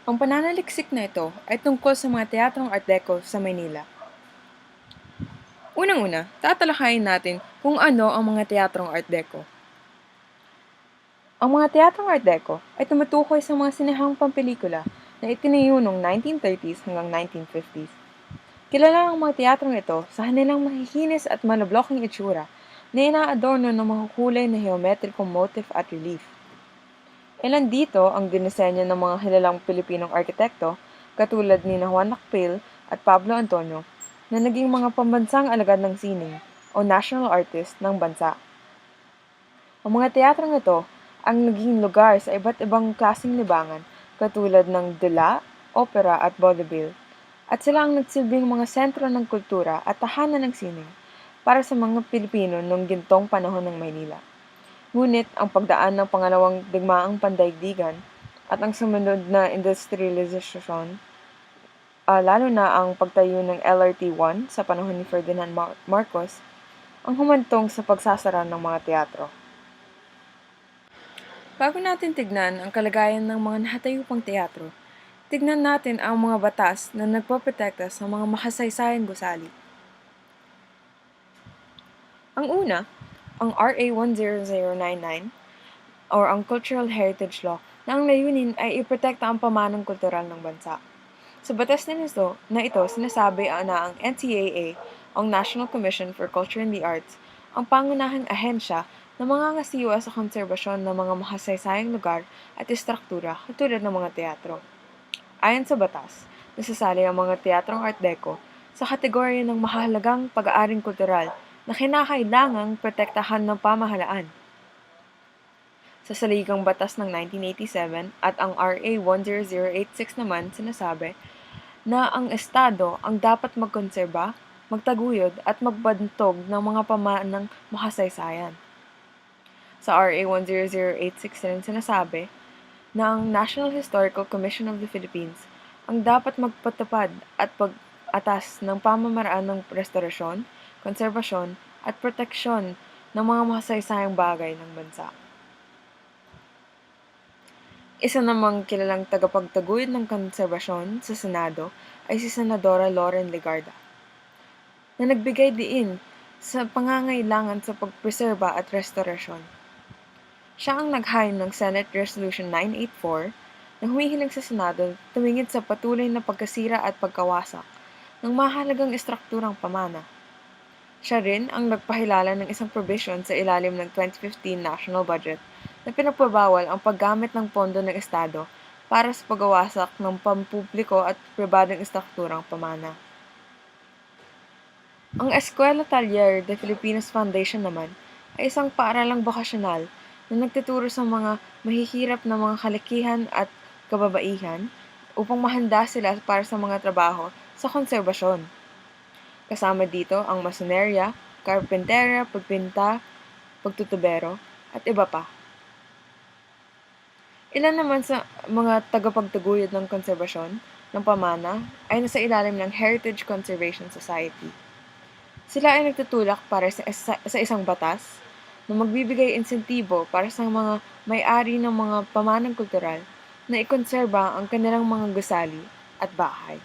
Ang pananaliksik na ito ay tungkol sa mga teatrong Art Deco sa Maynila. Unang-una, tatalakayin natin kung ano ang mga teatrong Art Deco. Ang mga teatrong Art Deco ay tumutukoy sa mga sinihang pampelikula na itinayo noong 1930s hanggang 1950s. Kilala ang mga teatrong ito sa kanilang mahihinis at malablokang itsura na inaadorno ng mahukulay na geometrikong motif at relief. Ilan dito ang dinisenyo ng mga kilalang Pilipinong arkitekto katulad ni Juan Nakpil at Pablo Antonio na naging mga pambansang alagad ng sining o national artist ng bansa. Ang mga teatrong ito ang naging lugar sa iba't ibang klaseng libangan katulad ng dula, opera at vaudeville, at sila ang nagsilbing mga sentro ng kultura at tahanan ng sining para sa mga Pilipino noong gintong panahon ng Maynila. Ngunit ang pagdaan ng pangalawang digmaang pandaigdigan at ang sumunod na industrialisasyon, lalo na ang pagtayo ng LRT-1 sa panahon ni Ferdinand Marcos, ang humantong sa pagsasara ng mga teatro. Bago natin tignan ang kalagayan ng mga nahatayo pang teatro, tignan natin ang mga batas na nagpoprotekta sa mga makasaysayang gusali. Ang una, ang RA 10099 or ang Cultural Heritage Law na ang layunin ay iprotekta ang pamanang kultural ng bansa. Sa batas na ito, sinasabi na ang NCAA, ang National Commission for Culture and the Arts, ang pangunahing ahensya na mangangasiwa sa konserbasyon ng mga makasaysayang lugar at istruktura katulad ng mga teatro. Ayon sa batas, nasasali ang mga teatrong Art Deco sa kategorya ng mahalagang pag-aaring kultural na kinakailangang protektahan ng pamahalaan. Sa Saligang Batas ng 1987 at ang RA 10086 naman sinasabi na ang Estado ang dapat magkonserba, magtaguyod at magbantog ng mga pamanang makasaysayan. Sa RA 10086 rin sinasabi na ang National Historical Commission of the Philippines ang dapat magpatupad at pag-atas ng pamamaraan ng restorasyon, konserbasyon at proteksyon ng mga makasaysayang bagay ng bansa. Isa namang kilalang tagapagtaguyod ng konserbasyon sa Senado ay si Senadora Loren Legarda, na nagbigay diin sa pangangailangan sa pagpreserba at restorasyon. Siya ang naghain ng Senate Resolution 984 na humihiling sa Senado tumingin sa patuloy na pagkasira at pagkawasak ng mahalagang estrukturang pamana. Siya rin ang nagpahilala ng isang provision sa ilalim ng 2015 National Budget na pinapabawal ang paggamit ng pondo ng Estado para sa pagwawasak ng pampubliko at pribadong estrukturang pamana. Ang Eskwela Talyer de Filipinas Foundation naman ay isang paaralang bokasyonal na nagtuturo sa mga mahihirap na mga kalakihan at kababaihan upang mahanda sila para sa mga trabaho sa konserbasyon. Kasama dito ang masonerya, karpentera, pagpinta, pagtutubero, at iba pa. Ilan naman sa mga tagapagtaguyod ng konserbasyon ng pamana ay nasa ilalim ng Heritage Conservation Society. Sila ay nagtutulak para sa isang batas na magbibigay insentibo para sa mga may-ari ng mga pamanang kultural na ikonserba ang kanilang mga gusali at bahay.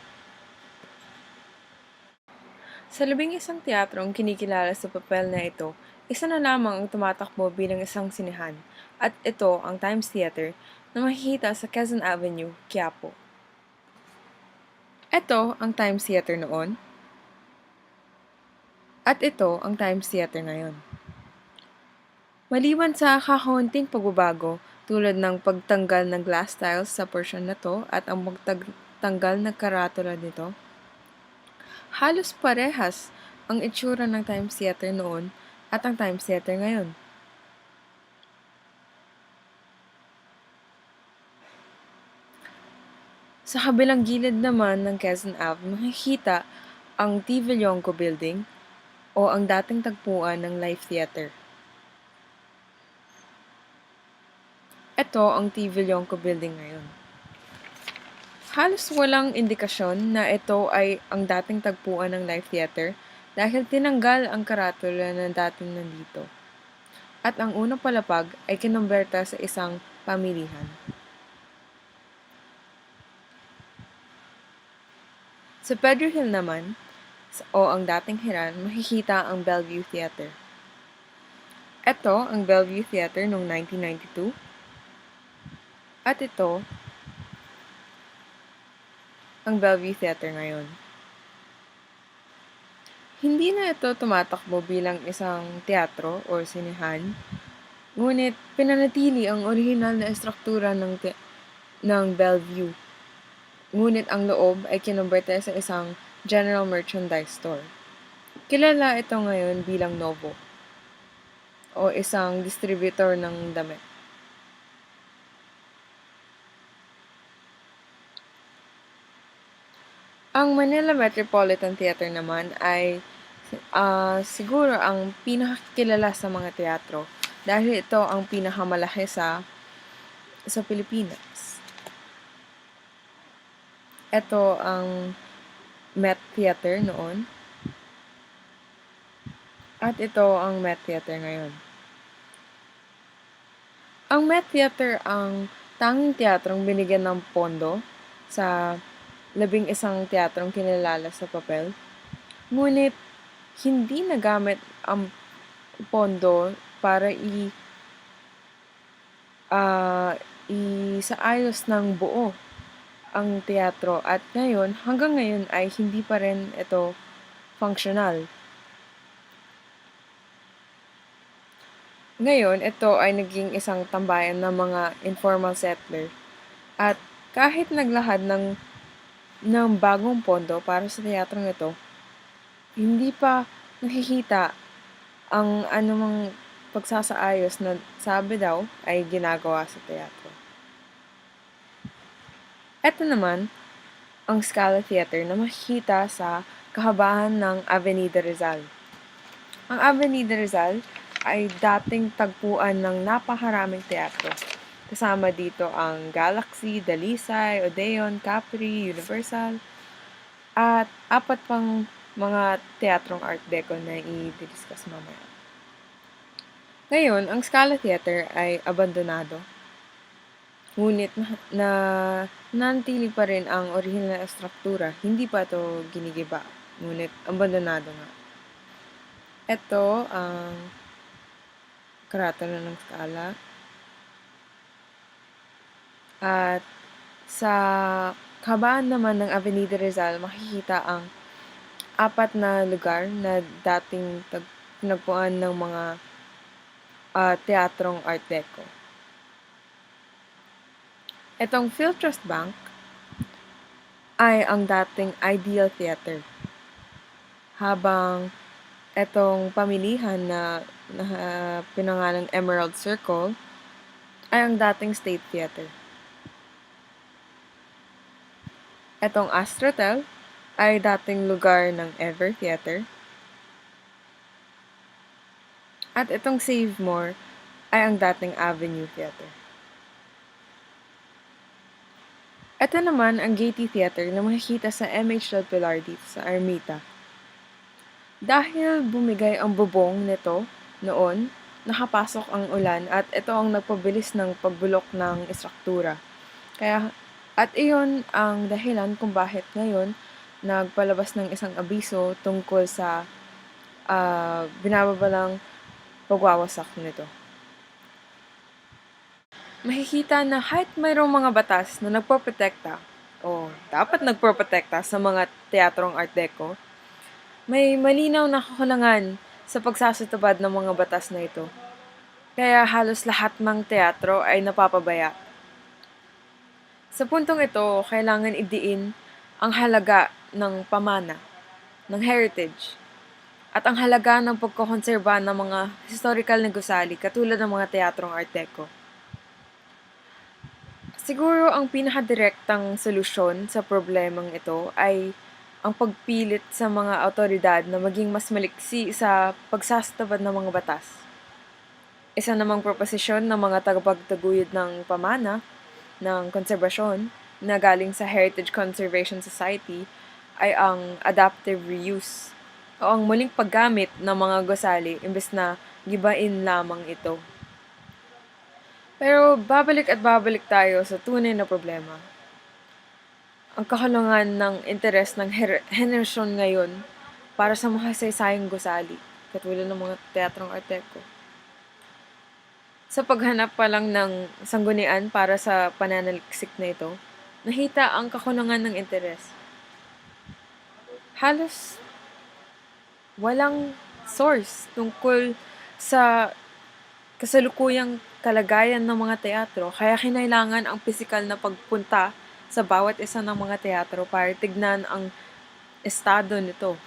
Sa 11 teatrong kinikilala sa papel na ito, isa na lamang ang tumatakbo bilang isang sinehan, at ito ang Times Theater na makikita sa Quezon Avenue, Quiapo. Ito ang Times Theater noon, at ito ang Times Theater ngayon. Maliban sa kakaunting pagbabago tulad ng pagtanggal ng glass tiles sa portion na to at ang pagtanggal ng karatula nito, halos parehas ang itsura ng Times Theater noon at ang Times Theater ngayon. Sa kabilang gilid naman ng Quezon Ave, makikita ang T. Villonco Building o ang dating tagpuan ng Life Theater. Ito ang T. Villonco Building ngayon. Halos walang indikasyon na ito ay ang dating tagpuan ng Life Theater dahil tinanggal ang karatula na dating nandito. At ang unang palapag ay kinomberta sa isang pamilihan. Sa Pedro Hill naman, o ang dating Hiran, makikita ang Bellevue Theater. Ito ang Bellevue Theater noong 1992. At ito ang Bellevue Theater ngayon. Hindi na ito tumatakbo bilang isang teatro o sinehan, ngunit pinanatili ang orihinal na estruktura ng Bellevue. Ngunit ang loob ay kinumberte sa isang general merchandise store. Kilala ito ngayon bilang Novo o isang distributor ng damit. Ang Manila Metropolitan Theater naman ay siguro ang pinakakilala sa mga teatro dahil ito ang pinakamalaki sa Pilipinas. Ito ang Met Theater noon. At ito ang Met Theater ngayon. Ang Met Theater ang tanging teatrong binigyan ng pondo sa 11 teatrong kinilala sa papel. Ngunit hindi nagamit ang pondo para isaayos ng buo ang teatro at hanggang ngayon ay hindi pa rin ito functional. Ngayon, ito ay naging isang tambayan ng mga informal settler at kahit naglahad ng bagong pondo para sa teatrong ito, hindi pa nakikita ang anumang pagsasaayos na sabi daw ay ginagawa sa teatro. Ito naman, ang Scala Theater na makikita sa kahabaan ng Avenida Rizal. Ang Avenida Rizal ay dating tagpuan ng napakaraming teatro. Kasama dito ang Galaxy, Dalisay, Odeon, Capri, Universal, at 4 pang mga teatrong Art Deco na i-discuss mamaya. Ngayon, ang Scala Theater ay abandonado. Ngunit nanatili pa rin ang orihinal na struktura. Hindi pa ito ginigiba. Ngunit abandonado nga. Ito ang karatula ng Scala. At sa kabaan naman ng Avenida Rizal, makikita ang 4 na lugar na dating pinagpuan ng mga teatrong Art Deco. Itong PhilTrust Bank ay ang dating Ideal Theater. Habang itong pamilihan na pinangalang Emerald Circle ay ang dating State Theater. Itong Astrotel ay dating lugar ng Ever Theater. At itong Save More ay ang dating Avenue Theater. Ito naman ang Gaiety Theater na makikita sa MH Del Pilar dito sa Ermita. Dahil bumigay ang bubong nito noon, nakapasok ang ulan at ito ang nagpabilis ng pagbulok ng istruktura. At iyon ang dahilan kung bakit ngayon nagpalabas ng isang abiso tungkol sa binababalang pagwawasak nito. Makikita na kahit mayroong mga batas na nagpoprotekta o dapat nagpoprotekta sa mga teatrong Art Deco, may malinaw na kakulangan sa pagsasatupad ng mga batas na ito. Kaya halos lahat ng teatro ay napapabaya. Sa puntong ito, kailangan idiin ang halaga ng pamana, ng heritage, at ang halaga ng pagkokonserba ng mga historical na gusali katulad ng mga teatrong Art Deco. Siguro ang pinakadirektang solusyon sa problemang ito ay ang pagpilit sa mga awtoridad na maging mas maliksi sa pagsasatupad ng mga batas. Isa namang proposisyon ng mga tagapagtaguyod ng pamana ng konserbasyon na galing sa Heritage Conservation Society ay ang adaptive reuse o ang muling paggamit ng mga gusali imbes na gibain lamang ito. Pero babalik tayo sa tunay na problema. ang kahalungan ng interes ng henerasyon ngayon para sa mga saysayang gusali, katulad ng mga teatrong Art Deco. Sa paghanap pa lang ng sanggunian para sa pananaliksik na ito, nakita ang kakulangan ng interes. Halos walang source tungkol sa kasalukuyang kalagayan ng mga teatro, kaya kinailangan ang pisikal na pagpunta sa bawat isa ng mga teatro para tignan ang estado nito.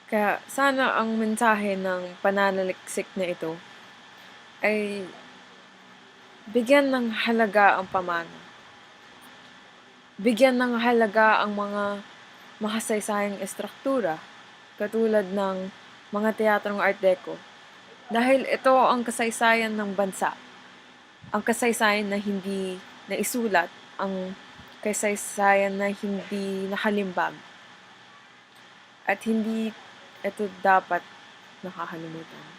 Kaya sana ang mensahe ng pananaliksik na ito ay bigyan ng halaga ang pamana. Bigyan ng halaga ang mga makasaysayang estruktura, katulad ng mga teatrong Art Deco. Dahil ito ang kasaysayan ng bansa. Ang kasaysayan na hindi naisulat, ang kasaysayan na hindi nakalimbag. At hindi ito dapat nakakalimutan.